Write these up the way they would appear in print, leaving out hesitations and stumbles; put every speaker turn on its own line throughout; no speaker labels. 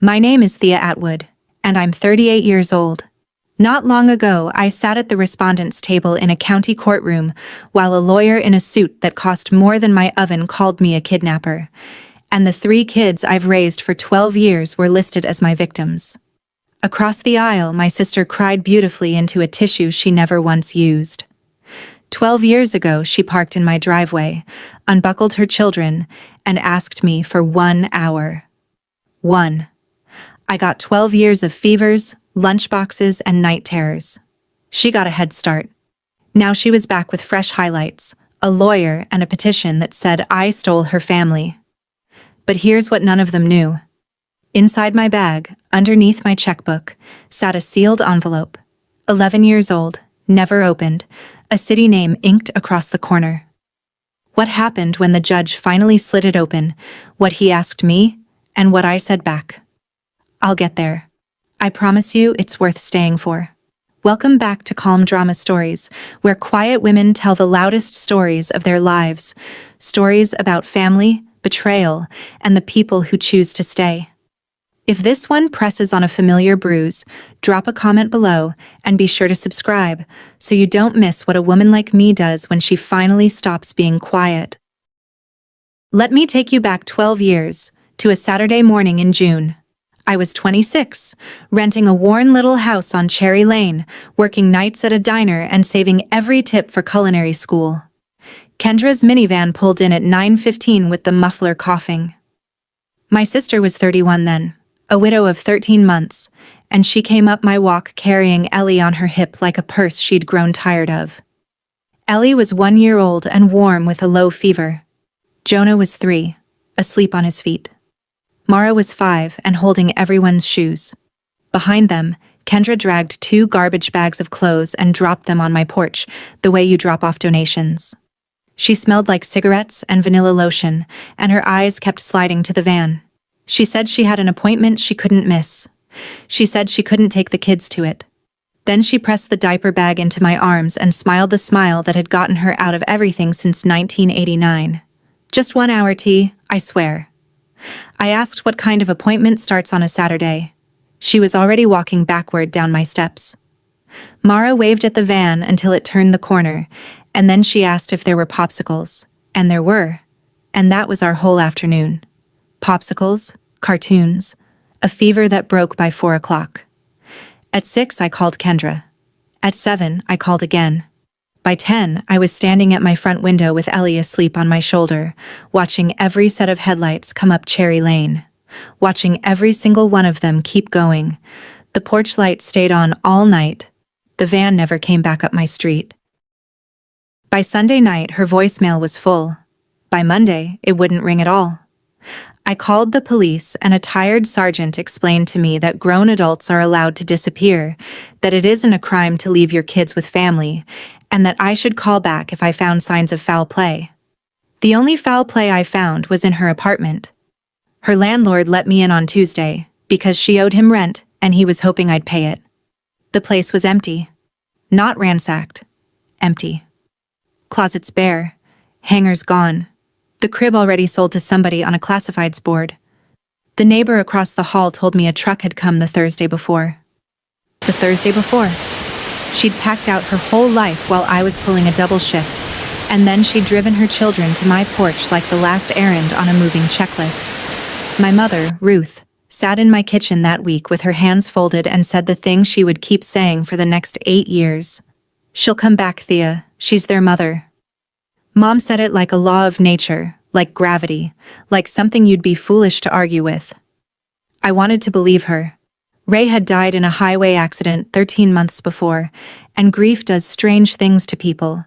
My name is Thea Atwood, and I'm 38 years old. Not long ago, I sat at the respondent's table in a county courtroom while a lawyer in a suit that cost more than my oven called me a kidnapper, and the 3 kids I've raised for 12 years were listed as my victims. Across the aisle, my sister cried beautifully into a tissue she never once used. 12 years ago, she parked in my driveway, unbuckled her children, and asked me for 1 hour. 1. I got 12 years of fevers, lunchboxes, and night terrors. She got a head start. Now she was back with fresh highlights, a lawyer, and a petition that said I stole her family. But here's what none of them knew. Inside my bag, underneath my checkbook, sat a sealed envelope. 11 years old, never opened, a city name inked across the corner. What happened when the judge finally slid it open, what he asked me, and what I said back? I'll get there. I promise you it's worth staying for. Welcome back to Calm Drama Stories, where quiet women tell the loudest stories of their lives. Stories about family, betrayal, and the people who choose to stay. If this one presses on a familiar bruise, drop a comment below and be sure to subscribe so you don't miss what a woman like me does when she finally stops being quiet. Let me take you back 12 years, to a Saturday morning in June. I was 26, renting a worn little house on Cherry Lane, working nights at a diner and saving every tip for culinary school. Kendra's minivan pulled in at 9:15 with the muffler coughing. My sister was 31 then, a widow of 13 months, and she came up my walk carrying Ellie on her hip like a purse she'd grown tired of. Ellie was 1 year old and warm with a low fever. Jonah was 3, asleep on his feet. Mara was 5 and holding everyone's shoes. Behind them, Kendra dragged 2 garbage bags of clothes and dropped them on my porch, the way you drop off donations. She smelled like cigarettes and vanilla lotion, and her eyes kept sliding to the van. She said she had an appointment she couldn't miss. She said she couldn't take the kids to it. Then she pressed the diaper bag into my arms and smiled the smile that had gotten her out of everything since 1989. Just 1 hour, T, I swear. I asked what kind of appointment starts on a Saturday. She was already walking backward down my steps. Mara waved at the van until it turned the corner, and then she asked if there were popsicles, and there were. And that was our whole afternoon. Popsicles, cartoons, a fever that broke by 4 o'clock. At 6, I called Kendra. At 7, I called again. By 10, I was standing at my front window with Ellie asleep on my shoulder, watching every set of headlights come up Cherry Lane. Watching every single one of them keep going. The porch light stayed on all night. The van never came back up my street. By Sunday night, her voicemail was full. By Monday, it wouldn't ring at all. I called the police, and a tired sergeant explained to me that grown adults are allowed to disappear, that it isn't a crime to leave your kids with family, and that I should call back if I found signs of foul play. The only foul play I found was in her apartment. Her landlord let me in on Tuesday, because she owed him rent and he was hoping I'd pay it. The place was empty. Not ransacked. Empty. Closets bare. Hangers gone. The crib already sold to somebody on a classifieds board. The neighbor across the hall told me a truck had come the Thursday before. The Thursday before. She'd packed out her whole life while I was pulling a double shift, and then she'd driven her children to my porch like the last errand on a moving checklist. My mother, Ruth, sat in my kitchen that week with her hands folded and said the thing she would keep saying for the next 8 years. She'll come back, Thea. She's their mother. Mom said it like a law of nature, like gravity, like something you'd be foolish to argue with. I wanted to believe her. Ray had died in a highway accident 13 months before, and grief does strange things to people,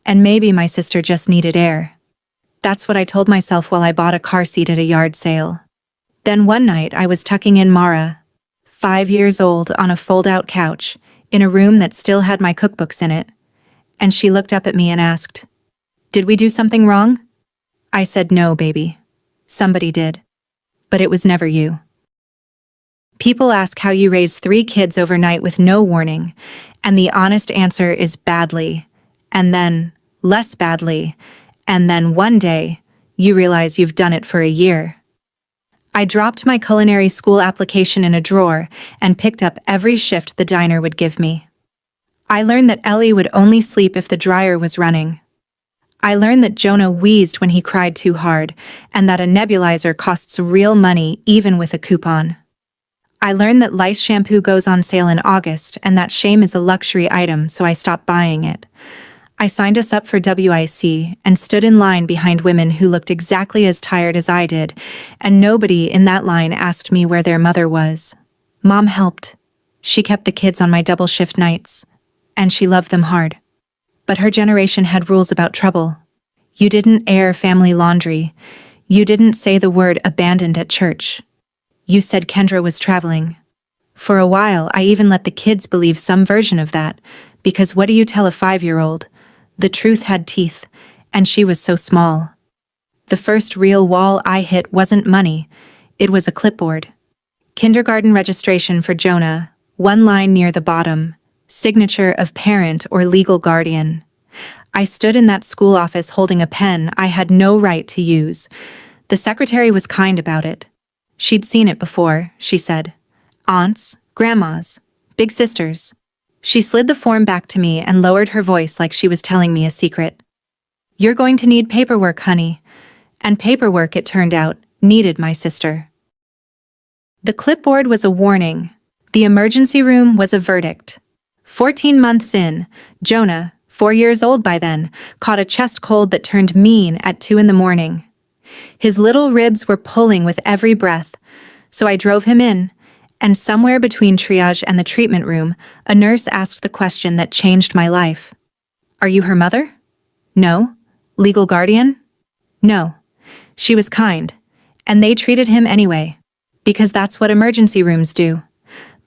and maybe my sister just needed air. That's what I told myself while I bought a car seat at a yard sale. Then one night I was tucking in Mara, 5 years old, on a fold-out couch, in a room that still had my cookbooks in it, and she looked up at me and asked, "Did we do something wrong?" I said, "No, baby. Somebody did. But it was never you." People ask how you raise 3 kids overnight with no warning, and the honest answer is badly, and then less badly, and then one day, you realize you've done it for a year. I dropped my culinary school application in a drawer and picked up every shift the diner would give me. I learned that Ellie would only sleep if the dryer was running. I learned that Jonah wheezed when he cried too hard, and that a nebulizer costs real money even with a coupon. I learned that lice shampoo goes on sale in August and that shame is a luxury item, so I stopped buying it. I signed us up for WIC and stood in line behind women who looked exactly as tired as I did, and nobody in that line asked me where their mother was. Mom helped. She kept the kids on my double shift nights, and she loved them hard. But her generation had rules about trouble. You didn't air family laundry. You didn't say the word abandoned at church. You said Kendra was traveling. For a while, I even let the kids believe some version of that, because what do you tell a 5-year-old? The truth had teeth, and she was so small. The first real wall I hit wasn't money, it was a clipboard. Kindergarten registration for Jonah, one line near the bottom, signature of parent or legal guardian. I stood in that school office holding a pen I had no right to use. The secretary was kind about it. She'd seen it before, she said. Aunts, grandmas, big sisters. She slid the form back to me and lowered her voice like she was telling me a secret. You're going to need paperwork, honey. And paperwork, it turned out, needed my sister. The clipboard was a warning. The emergency room was a verdict. 14 months in, Jonah, 4 years old by then, caught a chest cold that turned mean at 2 a.m. His little ribs were pulling with every breath, so I drove him in, and somewhere between triage and the treatment room, a nurse asked the question that changed my life. Are you her mother? No. Legal guardian? No. She was kind, and they treated him anyway, because that's what emergency rooms do.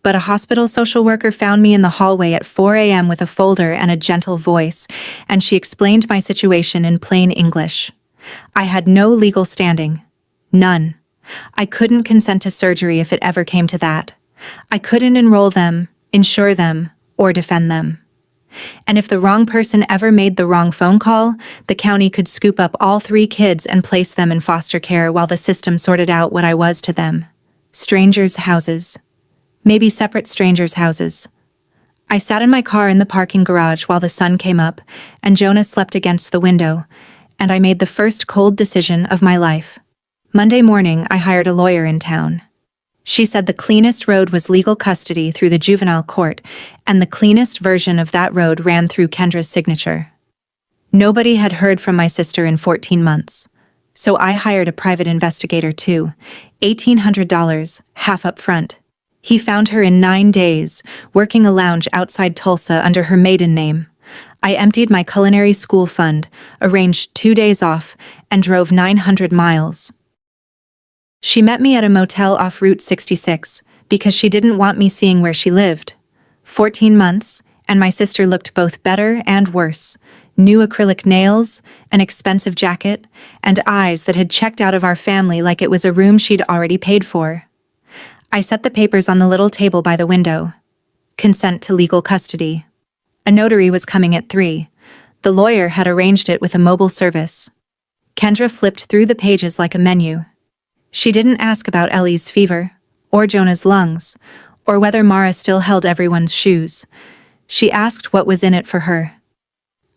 But a hospital social worker found me in the hallway at 4 a.m. with a folder and a gentle voice, and she explained my situation in plain English. I had no legal standing. None. I couldn't consent to surgery if it ever came to that. I couldn't enroll them, insure them, or defend them. And if the wrong person ever made the wrong phone call, the county could scoop up all 3 kids and place them in foster care while the system sorted out what I was to them. Strangers' houses. Maybe separate strangers' houses. I sat in my car in the parking garage while the sun came up, and Jonah slept against the window, and I made the first cold decision of my life. Monday morning, I hired a lawyer in town. She said the cleanest road was legal custody through the juvenile court, and the cleanest version of that road ran through Kendra's signature. Nobody had heard from my sister in 14 months, so I hired a private investigator too, $1,800, half up front. He found her in 9 days, working a lounge outside Tulsa under her maiden name. I emptied my culinary school fund, arranged 2 days off, and drove 900 miles. She met me at a motel off Route 66 because she didn't want me seeing where she lived. 14 months, and my sister looked both better and worse. New acrylic nails, an expensive jacket, and eyes that had checked out of our family like it was a room she'd already paid for. I set the papers on the little table by the window. Consent to legal custody. A notary was coming at 3. The lawyer had arranged it with a mobile service. Kendra flipped through the pages like a menu. She didn't ask about Ellie's fever, or Jonah's lungs, or whether Mara still held everyone's shoes. She asked what was in it for her.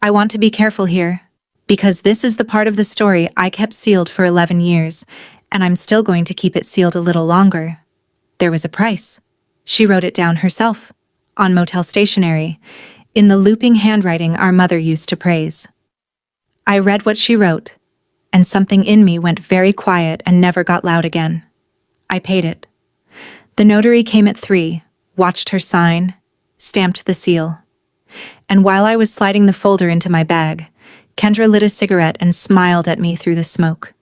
I want to be careful here, because this is the part of the story I kept sealed for 11 years, and I'm still going to keep it sealed a little longer. There was a price. She wrote it down herself, on motel stationery, in the looping handwriting our mother used to praise. I read what she wrote, and something in me went very quiet and never got loud again. I paid it. The notary came at 3, watched her sign, stamped the seal. And while I was sliding the folder into my bag, Kendra lit a cigarette and smiled at me through the smoke.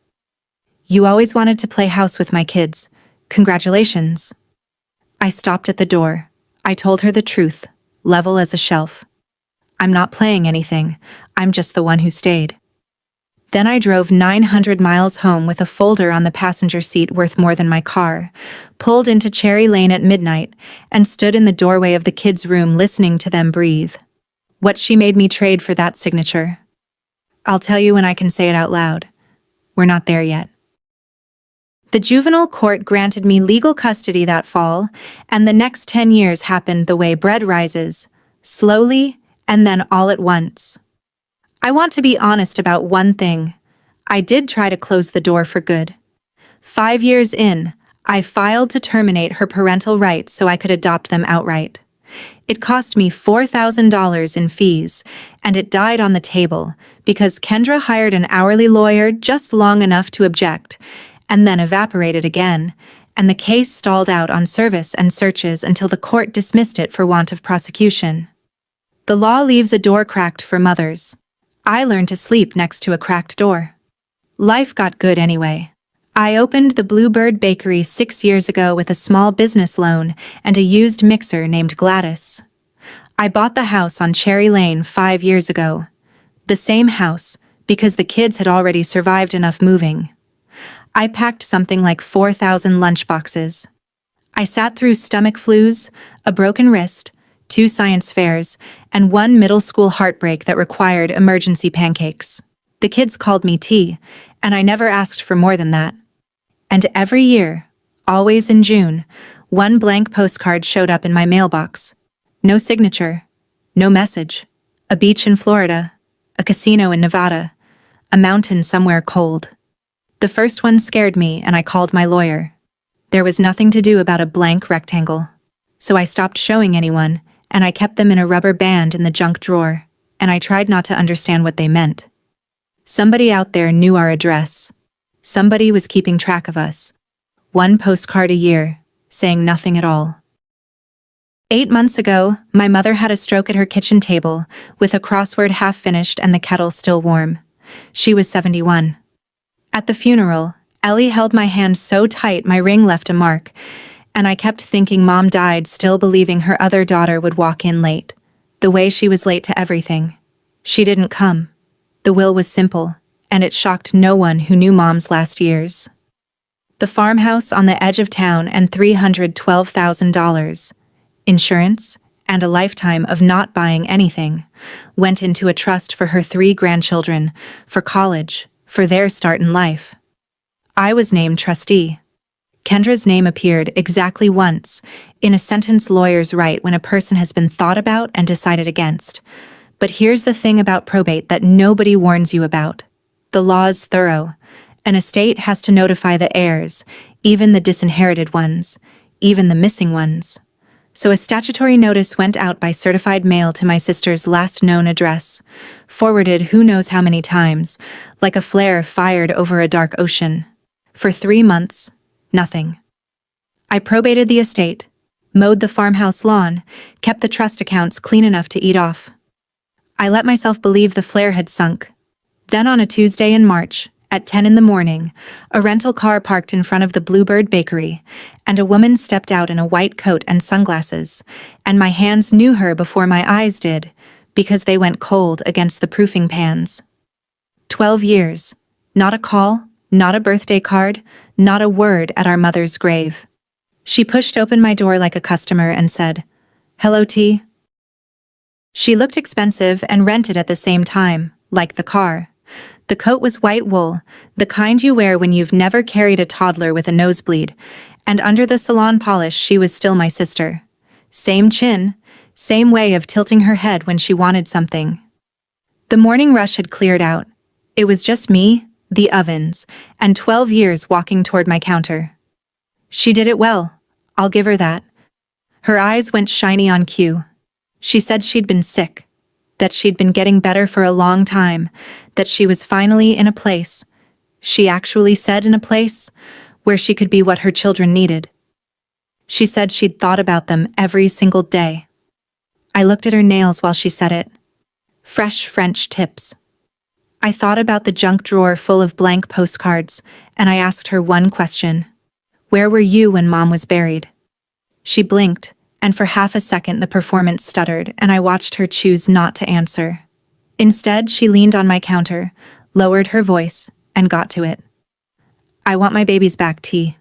You always wanted to play house with my kids. Congratulations. I stopped at the door. I told her the truth, level as a shelf. I'm not playing anything, I'm just the one who stayed. Then I drove 900 miles home with a folder on the passenger seat worth more than my car, pulled into Cherry Lane at midnight, and stood in the doorway of the kids' room listening to them breathe. What she made me trade for that signature. I'll tell you when I can say it out loud. We're not there yet. The juvenile court granted me legal custody that fall, and the next 10 years happened the way bread rises, slowly and then all at once. I want to be honest about one thing. I did try to close the door for good. 5 years in, I filed to terminate her parental rights so I could adopt them outright. It cost me $4,000 in fees, and it died on the table because Kendra hired an hourly lawyer just long enough to object, and then evaporated again, and the case stalled out on service and searches until the court dismissed it for want of prosecution. The law leaves a door cracked for mothers. I learned to sleep next to a cracked door. Life got good anyway. I opened the Bluebird Bakery 6 years ago with a small business loan and a used mixer named Gladys. I bought the house on Cherry Lane 5 years ago. The same house, because the kids had already survived enough moving. I packed something like 4,000 lunchboxes. I sat through stomach flus, a broken wrist, 2 science fairs, and 1 middle school heartbreak that required emergency pancakes. The kids called me T, and I never asked for more than that. And every year, always in June, 1 blank postcard showed up in my mailbox. No signature, no message. A beach in Florida, a casino in Nevada, a mountain somewhere cold. The first one scared me and I called my lawyer. There was nothing to do about a blank rectangle. So I stopped showing anyone, and I kept them in a rubber band in the junk drawer, and I tried not to understand what they meant. Somebody out there knew our address. Somebody was keeping track of us. 1 postcard a year, saying nothing at all. 8 months ago, my mother had a stroke at her kitchen table, with a crossword half finished and the kettle still warm. She was 71. At the funeral, Ellie held my hand so tight my ring left a mark, and I kept thinking Mom died still believing her other daughter would walk in late, the way she was late to everything. She didn't come. The will was simple, and it shocked no one who knew Mom's last years. The farmhouse on the edge of town and $312,000, insurance, and a lifetime of not buying anything, went into a trust for her 3 grandchildren, for college, for their start in life. I was named trustee. Kendra's name appeared exactly once, in a sentence lawyers write when a person has been thought about and decided against. But here's the thing about probate that nobody warns you about. The law is thorough. An estate has to notify the heirs, even the disinherited ones, even the missing ones. So a statutory notice went out by certified mail to my sister's last known address, forwarded who knows how many times, like a flare fired over a dark ocean. For 3 months, nothing. I probated the estate, mowed the farmhouse lawn, kept the trust accounts clean enough to eat off. I let myself believe the flare had sunk. Then on a Tuesday in March, at 10 in the morning, a rental car parked in front of the Bluebird Bakery, and a woman stepped out in a white coat and sunglasses, and my hands knew her before my eyes did, because they went cold against the proofing pans. 12 years. Not a call, not a birthday card, not a word at our mother's grave. She pushed open my door like a customer and said, "Hello, T." She looked expensive and rented at the same time, like the car. The coat was white wool, the kind you wear when you've never carried a toddler with a nosebleed, and under the salon polish she was still my sister. Same chin, same way of tilting her head when she wanted something. The morning rush had cleared out. It was just me, the ovens, and 12 years walking toward my counter. She did it well, I'll give her that. Her eyes went shiny on cue. She said she'd been sick, that she'd been getting better for a long time, that she was finally in a place, she actually said in a place, where she could be what her children needed. She said she'd thought about them every single day. I looked at her nails while she said it. Fresh French tips. I thought about the junk drawer full of blank postcards, and I asked her one question. Where were you when Mom was buried? She blinked, and for half a second the performance stuttered, and I watched her choose not to answer. Instead, she leaned on my counter, lowered her voice, and got to it. I want my babies back, T.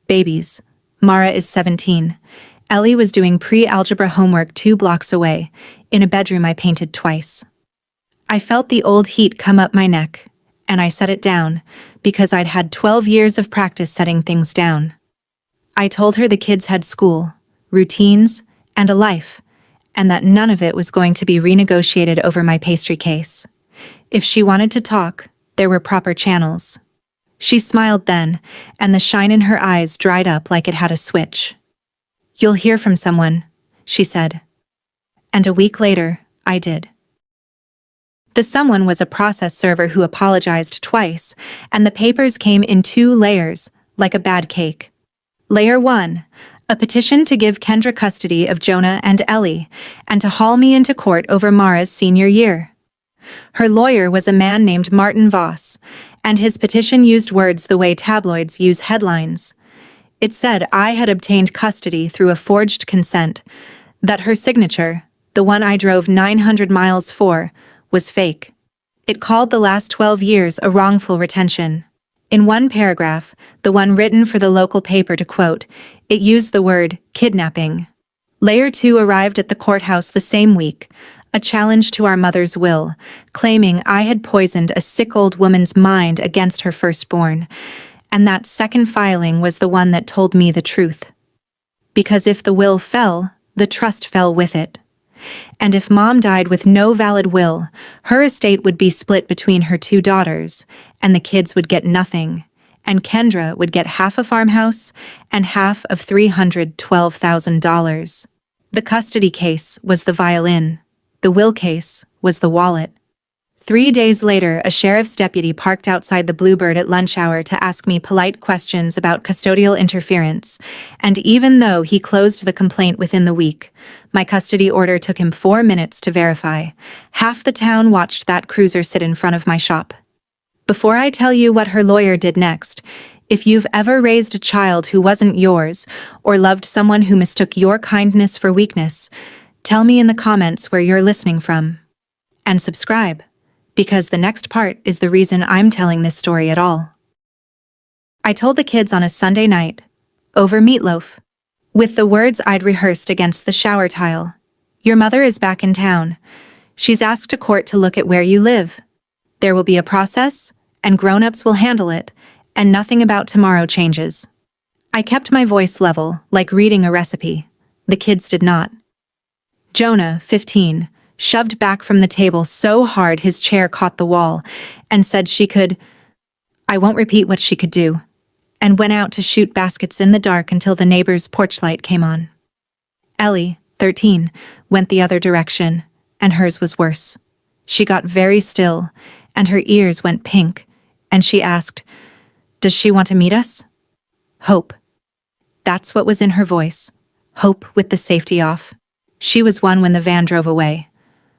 Babies. Mara is 17. Ellie was doing pre-algebra homework 2 blocks away, in a bedroom I painted twice. I felt the old heat come up my neck, And I set it down, because I'd had 12 years of practice setting things down. I told her the kids had school, routines, and a life, and that none of it was going to be renegotiated over my pastry case. If she wanted to talk, there were proper channels. She smiled then, and the shine in her eyes dried up like it had a switch. "You'll hear from someone," she said. And a week later, I did. The someone was a process server who apologized twice, and the papers came in 2 layers, like a bad cake. Layer 1, a petition to give Kendra custody of Jonah and Ellie, and to haul me into court over Mara's senior year. Her lawyer was a man named Martin Voss, and his petition used words the way tabloids use headlines. It said I had obtained custody through a forged consent, that her signature, the one I drove 900 miles for, was fake. It called the last 12 years a wrongful retention. In one paragraph, the one written for the local paper to quote, it used the word kidnapping. Layer 2 arrived at the courthouse the same week, a challenge to our mother's will, claiming I had poisoned a sick old woman's mind against her firstborn, and that second filing was the one that told me the truth. Because if the will fell, the trust fell with it. And if Mom died with no valid will, her estate would be split between her 2 daughters, and the kids would get nothing, and Kendra would get half a farmhouse and half of $312,000. The custody case was the violin. The will case was the wallet. 3 days later, a sheriff's deputy parked outside the Bluebird at lunch hour to ask me polite questions about custodial interference, and even though he closed the complaint within the week, my custody order took him 4 minutes to verify. Half the town watched that cruiser sit in front of my shop. Before I tell you what her lawyer did next, if you've ever raised a child who wasn't yours, or loved someone who mistook your kindness for weakness, tell me in the comments where you're listening from. And subscribe, because the next part is the reason I'm telling this story at all. I told the kids on a Sunday night, over meatloaf, with the words I'd rehearsed against the shower tile. Your mother is back in town. She's asked a court to look at where you live. There will be a process, and grown-ups will handle it, and nothing about tomorrow changes. I kept my voice level, like reading a recipe. The kids did not. Jonah, 15, shoved back from the table so hard his chair caught the wall, and said she could, I won't repeat what she could do, and went out to shoot baskets in the dark until the neighbor's porch light came on. Ellie, 13, went the other direction, and hers was worse. She got very still, and her ears went pink, and she asked, Does she want to meet us? Hope. That's what was in her voice. Hope with the safety off. She was one when the van drove away.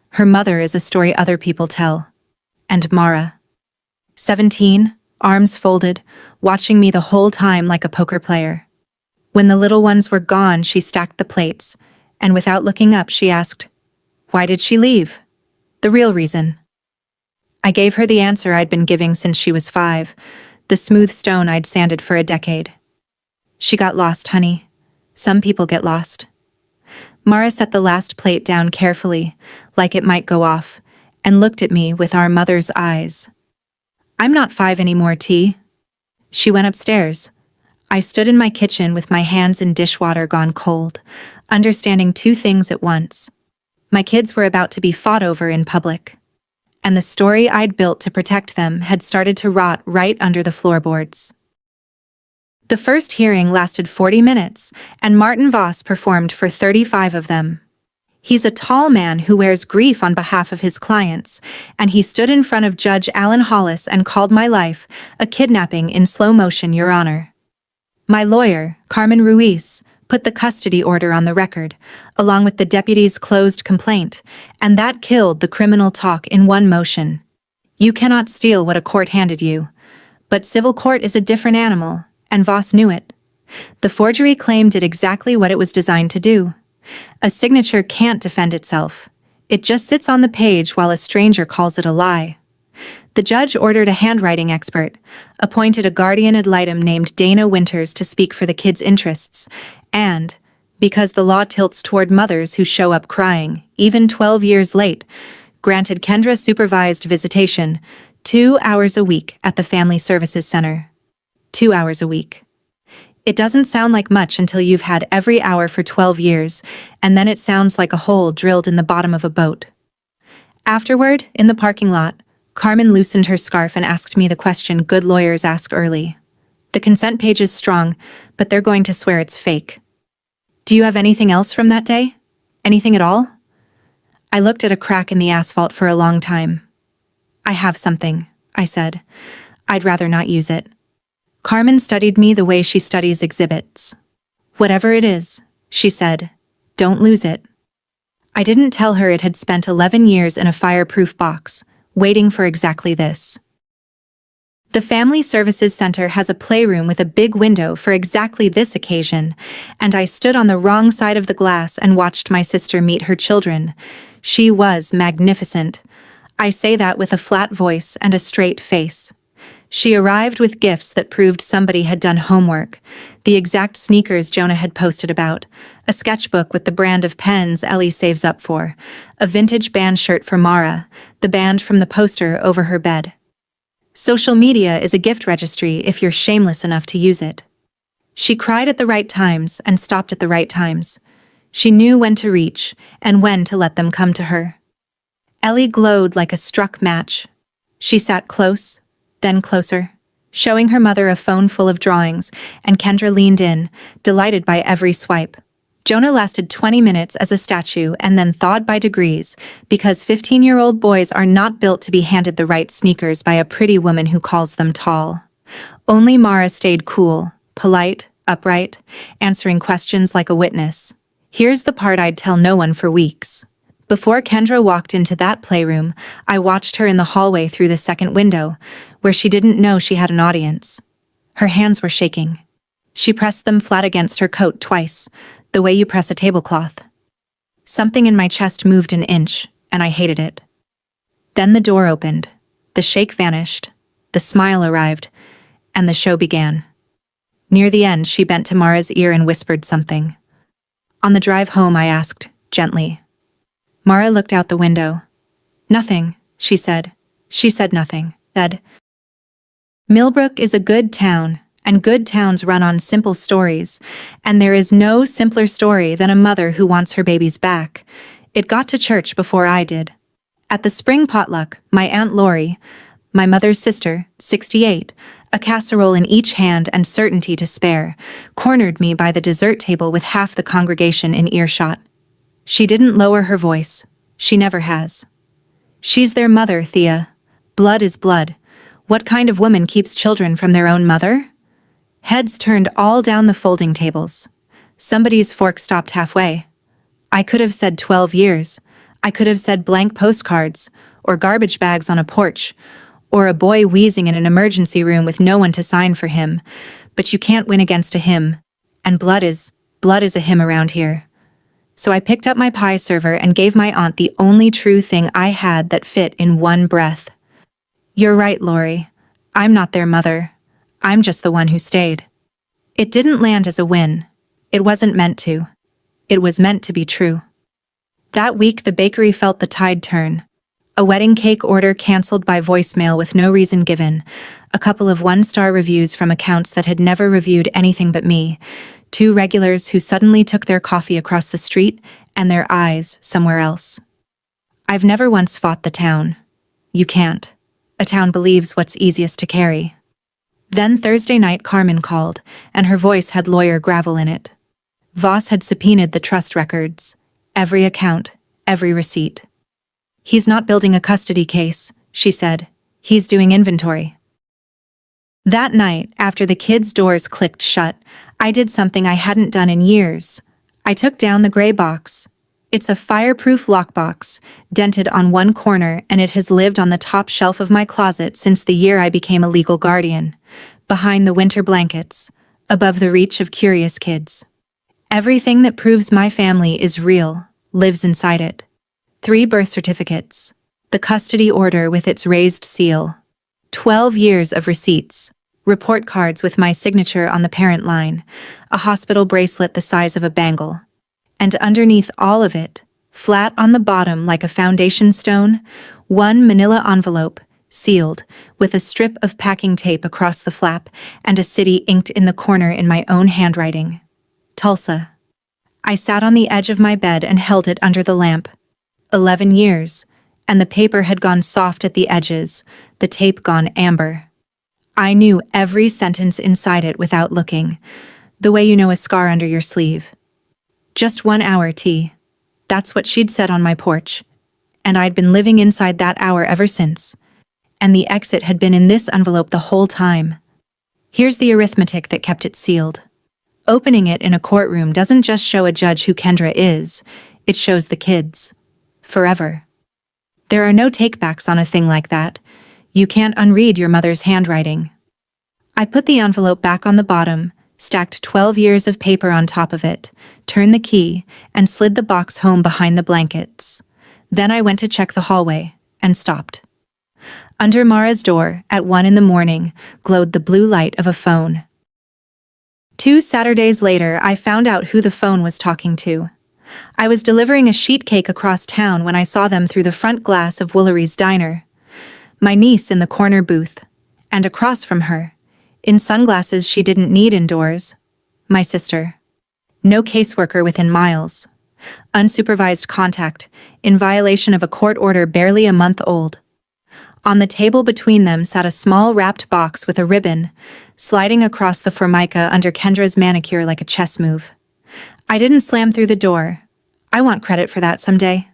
Her mother is a story other people tell. And Mara. 17, arms folded, watching me the whole time like a poker player. When the little ones were gone, she stacked the plates, and without looking up, she asked, Why did she leave? The real reason. I gave her the answer I'd been giving since she was 5, the smooth stone I'd sanded for a decade. She got lost, honey. Some people get lost. Mara set the last plate down carefully, like it might go off, and looked at me with our mother's eyes. I'm not 5 anymore, T. She went upstairs. I stood in my kitchen with my hands in dishwater gone cold, understanding 2 things at once. My kids were about to be fought over in public, and the story I'd built to protect them had started to rot right under the floorboards. The first hearing lasted 40 minutes, and Martin Voss performed for 35 of them. He's a tall man who wears grief on behalf of his clients, and he stood in front of Judge Alan Hollis and called my life a kidnapping in slow motion, Your Honor. My lawyer, Carmen Ruiz, put the custody order on the record, along with the deputy's closed complaint, and that killed the criminal talk in one motion. You cannot steal what a court handed you. But civil court is a different animal, and Voss knew it. The forgery claim did exactly what it was designed to do. A signature can't defend itself. It just sits on the page while a stranger calls it a lie. The judge ordered a handwriting expert, appointed a guardian ad litem named Dana Winters to speak for the kids' interests, and, because the law tilts toward mothers who show up crying, even 12 years late, granted Kendra supervised visitation, 2 hours a week at the Family Services Center. 2 hours a week. It doesn't sound like much until you've had every hour for 12 years, and then it sounds like a hole drilled in the bottom of a boat. Afterward, in the parking lot, Carmen loosened her scarf and asked me the question good lawyers ask early. The consent page is strong, but they're going to swear it's fake. Do you have anything else from that day? Anything at all? I looked at a crack in the asphalt for a long time. I have something, I said. I'd rather not use it. Carmen studied me the way she studies exhibits. Whatever it is, she said, don't lose it. I didn't tell her it had spent 11 years in a fireproof box, waiting for exactly this. The Family Services Center has a playroom with a big window for exactly this occasion, and I stood on the wrong side of the glass and watched my sister meet her children. She was magnificent. I say that with a flat voice and a straight face. She arrived with gifts that proved somebody had done homework, the exact sneakers Jonah had posted about, a sketchbook with the brand of pens Ellie saves up for, a vintage band shirt for Mara, the band from the poster over her bed. Social media is a gift registry if you're shameless enough to use it. She cried at the right times and stopped at the right times. She knew when to reach and when to let them come to her. Ellie glowed like a struck match. She sat close, then closer, showing her mother a phone full of drawings, and Kendra leaned in, delighted by every swipe. Jonah lasted 20 minutes as a statue and then thawed by degrees, because 15-year-old boys are not built to be handed the right sneakers by a pretty woman who calls them tall. Only Mara stayed cool, polite, upright, answering questions like a witness. Here's the part I'd tell no one for weeks. Before Kendra walked into that playroom, I watched her in the hallway through the second window, where she didn't know she had an audience. Her hands were shaking. She pressed them flat against her coat twice, the way you press a tablecloth. Something in my chest moved an inch, and I hated it. Then the door opened, the shake vanished, the smile arrived, and the show began. Near the end, she bent to Mara's ear and whispered something. On the drive home, I asked, gently. Mara looked out the window. Nothing, she said. She said nothing. Said, Millbrook is a good town, and good towns run on simple stories, and there is no simpler story than a mother who wants her babies back. It got to church before I did. At the spring potluck, my Aunt Lori, my mother's sister, 68, a casserole in each hand and certainty to spare, cornered me by the dessert table with half the congregation in earshot. She didn't lower her voice. She never has. She's their mother, Thea. Blood is blood. What kind of woman keeps children from their own mother? Heads turned all down the folding tables. Somebody's fork stopped halfway. I could have said 12 years. I could have said blank postcards, or garbage bags on a porch, or a boy wheezing in an emergency room with no one to sign for him. But you can't win against a him. And blood is a him around here. So I picked up my pie server and gave my aunt the only true thing I had that fit in one breath. You're right, Lori. I'm not their mother. I'm just the one who stayed. It didn't land as a win. It wasn't meant to. It was meant to be true. That week the bakery felt the tide turn. A wedding cake order canceled by voicemail with no reason given, a couple of one-star reviews from accounts that had never reviewed anything but me, 2 regulars who suddenly took their coffee across the street and their eyes somewhere else. I've never once fought the town. You can't. A town believes what's easiest to carry. Then Thursday night Carmen called, and her voice had lawyer gravel in it. Voss had subpoenaed the trust records. Every account, every receipt. He's not building a custody case, she said. He's doing inventory. That night, after the kids' doors clicked shut, I did something I hadn't done in years. I took down the gray box. It's a fireproof lockbox, dented on one corner, and it has lived on the top shelf of my closet since the year I became a legal guardian. Behind the winter blankets, above the reach of curious kids. Everything that proves my family is real lives inside it. 3 birth certificates, the custody order with its raised seal, 12 years of receipts, report cards with my signature on the parent line, a hospital bracelet the size of a bangle. And underneath all of it, flat on the bottom like a foundation stone, one manila envelope, sealed, with a strip of packing tape across the flap and a city inked in the corner in my own handwriting. Tulsa. I sat on the edge of my bed and held it under the lamp. 11 years, and the paper had gone soft at the edges, the tape gone amber. I knew every sentence inside it without looking, the way you know a scar under your sleeve. Just 1 hour, T. That's what she'd said on my porch. And I'd been living inside that hour ever since. And the exit had been in this envelope the whole time. Here's the arithmetic that kept it sealed. Opening it in a courtroom doesn't just show a judge who Kendra is, it shows the kids. Forever. There are no takebacks on a thing like that. You can't unread your mother's handwriting. I put the envelope back on the bottom, stacked 12 years of paper on top of it, turned the key, and slid the box home behind the blankets. Then I went to check the hallway, and stopped. Under Mara's door, at 1 a.m, glowed the blue light of a phone. 2 Saturdays later, I found out who the phone was talking to. I was delivering a sheet cake across town when I saw them through the front glass of Woolery's diner. My niece in the corner booth, and across from her, in sunglasses she didn't need indoors, my sister. No caseworker within miles. Unsupervised contact, in violation of a court order barely a month old. On the table between them sat a small wrapped box with a ribbon, sliding across the formica under Kendra's manicure like a chess move. I didn't slam through the door. I want credit for that someday.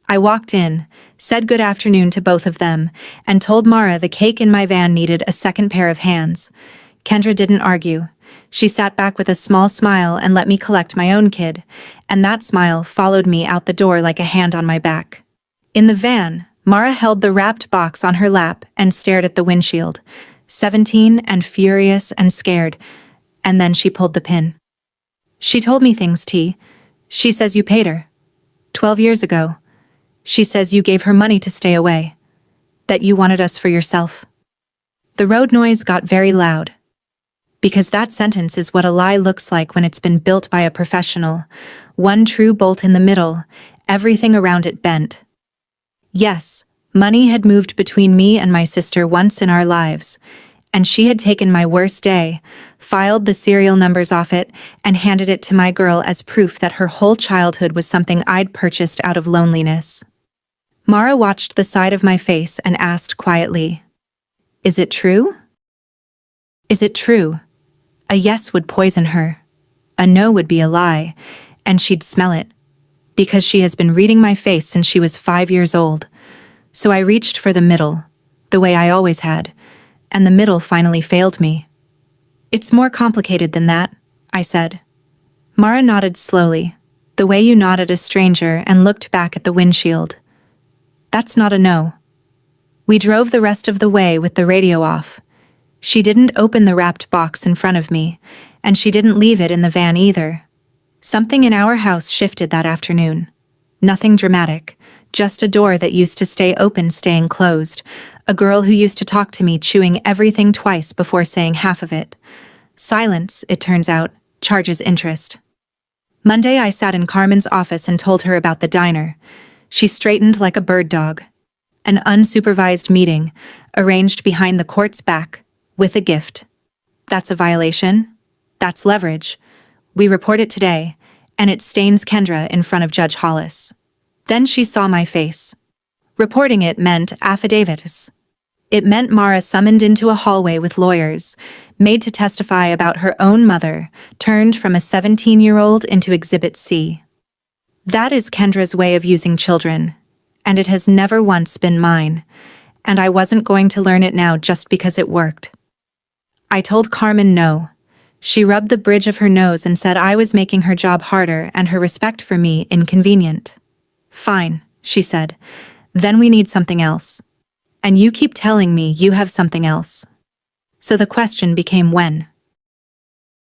I walked in, said good afternoon to both of them, and told Mara the cake in my van needed a second pair of hands. Kendra didn't argue. She sat back with a small smile and let me collect my own kid, and that smile followed me out the door like a hand on my back. In the van, Mara held the wrapped box on her lap and stared at the windshield, 17 and furious and scared, and then she pulled the pin. She told me things, T. She says you paid her. 12 years ago. She says you gave her money to stay away. That you wanted us for yourself. The road noise got very loud. Because that sentence is what a lie looks like when it's been built by a professional. One true bolt in the middle, everything around it bent. Yes, money had moved between me and my sister once in our lives, and she had taken my worst day, filed the serial numbers off it, and handed it to my girl as proof that her whole childhood was something I'd purchased out of loneliness. Mara watched the side of my face and asked quietly, "Is it true?" Is it true? A yes would poison her. A no would be a lie, and she'd smell it. Because she has been reading my face since she was 5 years old. So I reached for the middle, the way I always had, and the middle finally failed me. "It's more complicated than that," I said. Mara nodded slowly, the way you nod at a stranger, and looked back at the windshield. "That's not a no." We drove the rest of the way with the radio off. She didn't open the wrapped box in front of me, and she didn't leave it in the van either. Something in our house shifted that afternoon. Nothing dramatic, just a door that used to stay open staying closed, a girl who used to talk to me chewing everything twice before saying half of it. Silence, it turns out, charges interest. Monday I sat in Carmen's office and told her about the diner. She straightened like a bird dog. An unsupervised meeting, arranged behind the court's back, with a gift. That's a violation. That's leverage. We report it today, and it stains Kendra in front of Judge Hollis. Then she saw my face. Reporting it meant affidavits. It meant Mara summoned into a hallway with lawyers, made to testify about her own mother, turned from a 17-year-old into Exhibit C. That is Kendra's way of using children, and it has never once been mine, and I wasn't going to learn it now just because it worked. I told Carmen no. She rubbed the bridge of her nose and said I was making her job harder and her respect for me inconvenient. "Fine," she said. "Then we need something else. And you keep telling me you have something else." So the question became when.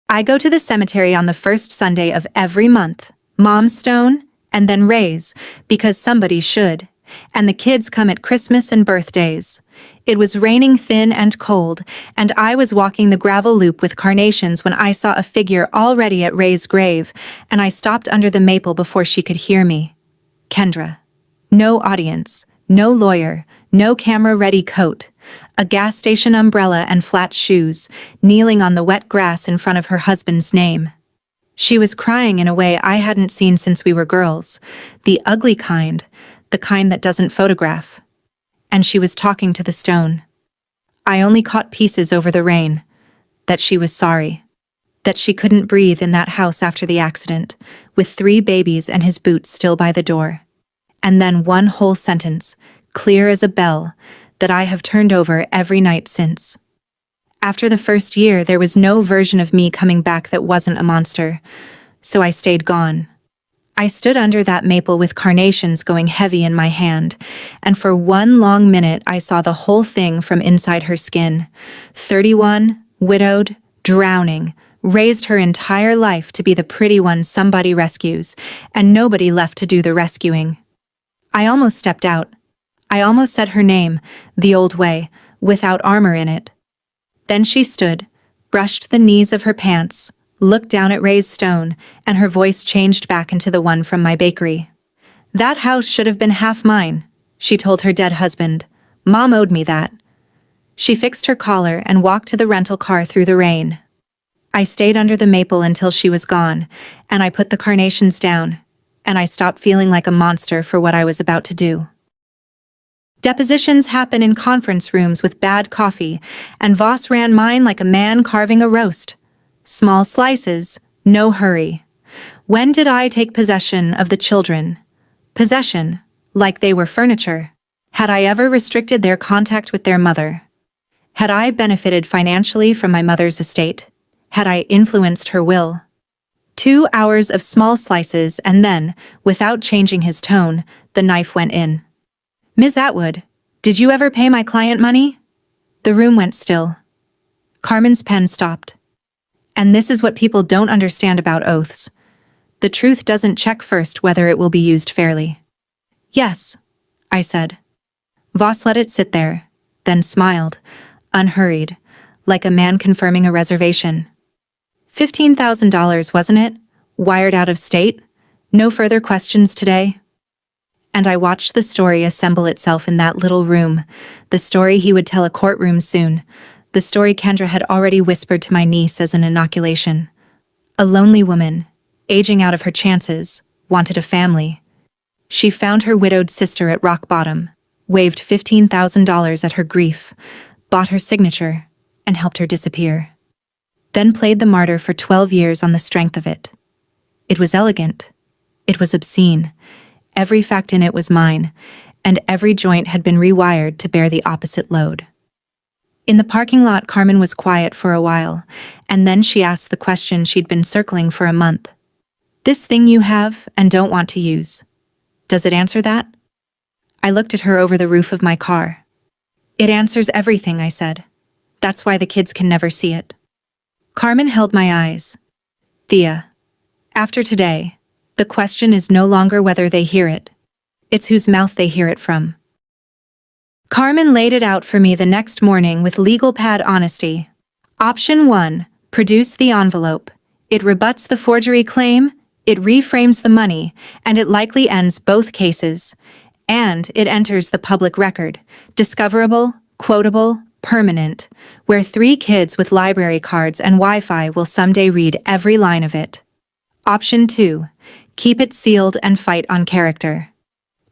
I go to the cemetery on the first Sunday of every month, Mom's stone, and then Ray's, because somebody should, and the kids come at Christmas and birthdays. It was raining thin and cold, and I was walking the gravel loop with carnations when I saw a figure already at Ray's grave, and I stopped under the maple before she could hear me. Kendra. No audience, no lawyer, No camera-ready coat, a gas station umbrella and flat shoes, kneeling on the wet grass in front of her husband's name. She was crying in a way I hadn't seen since we were girls, the ugly kind, the kind that doesn't photograph. And she was talking to the stone. I only caught pieces over the rain. That she was sorry. That she couldn't breathe in that house after the accident, with 3 babies and his boots still by the door. And then one whole sentence, clear as a bell, that I have turned over every night since. After the first year, there was no version of me coming back that wasn't a monster, so I stayed gone. I stood under that maple with carnations going heavy in my hand, and for one long minute I saw the whole thing from inside her skin. 31, widowed, drowning, raised her entire life to be the pretty one somebody rescues, and nobody left to do the rescuing. I almost stepped out. I almost said her name, the old way, without armor in it. Then she stood, brushed the knees of her pants, looked down at Ray's stone, and her voice changed back into the one from my bakery. "That house should have been half mine," she told her dead husband. "Mom owed me that." She fixed her collar and walked to the rental car through the rain. I stayed under the maple until she was gone, and I put the carnations down, and I stopped feeling like a monster for what I was about to do. Depositions happen in conference rooms with bad coffee, and Voss ran mine like a man carving a roast. Small slices, no hurry. When did I take possession of the children? Possession, like they were furniture. Had I ever restricted their contact with their mother? Had I benefited financially from my mother's estate? Had I influenced her will? 2 hours of small slices, and then, without changing his tone, the knife went in. "Ms. Atwood, did you ever pay my client money?" The room went still. Carmen's pen stopped. And this is what people don't understand about oaths. The truth doesn't check first whether it will be used fairly. "Yes," I said. Voss let it sit there, then smiled, unhurried, like a man confirming a reservation. $15,000, wasn't it? Wired out of state? No further questions today? And I watched the story assemble itself in that little room, the story he would tell a courtroom soon, the story Kendra had already whispered to my niece as an inoculation. A lonely woman, aging out of her chances, wanted a family. She found her widowed sister at rock bottom, waved $15,000 at her grief, bought her signature, and helped her disappear. Then played the martyr for 12 years on the strength of it. It was elegant. It was obscene. Every fact in it was mine, and every joint had been rewired to bear the opposite load. In the parking lot, Carmen was quiet for a while, and then she asked the question she'd been circling for a month. "This thing you have and don't want to use, does it answer that?" I looked at her over the roof of my car. "It answers everything," I said. "That's why the kids can never see it." Carmen held my eyes. "Thea, after today, the question is no longer whether they hear it. It's whose mouth they hear it from." Carmen laid it out for me the next morning with legal pad honesty. Option 1, produce the envelope. It rebuts the forgery claim, it reframes the money, and it likely ends both cases. And it enters the public record, discoverable, quotable, permanent, where 3 kids with library cards and Wi-Fi will someday read every line of it. Option 2, keep it sealed and fight on character.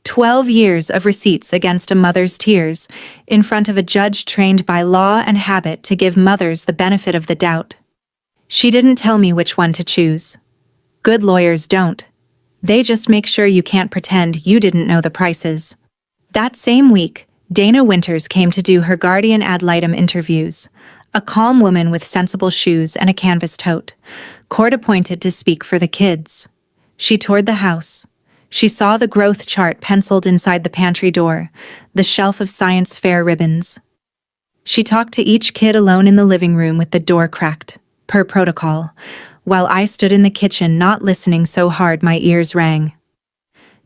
12 years of receipts against a mother's tears, in front of a judge trained by law and habit to give mothers the benefit of the doubt. She didn't tell me which one to choose. Good lawyers don't. They just make sure you can't pretend you didn't know the prices. That same week, Dana Winters came to do her guardian ad litem interviews, a calm woman with sensible shoes and a canvas tote, court appointed to speak for the kids. She toured the house. She saw the growth chart penciled inside the pantry door, the shelf of science fair ribbons. She talked to each kid alone in the living room with the door cracked, per protocol, while I stood in the kitchen not listening so hard my ears rang.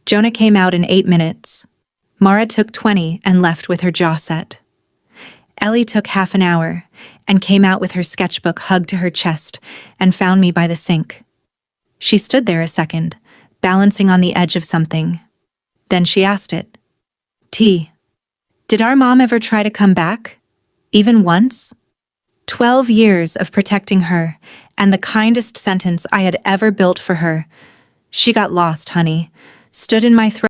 Jonah came out in 8 minutes. Mara took 20 and left with her jaw set. Ellie took half an hour and came out with her sketchbook hugged to her chest and found me by the sink. She stood there a second, balancing on the edge of something. Then she asked it. "Tea?" Did our mom ever try to come back? Even once? 12 years of protecting her, and the kindest sentence I had ever built for her. She got lost, honey. Stood in my throat.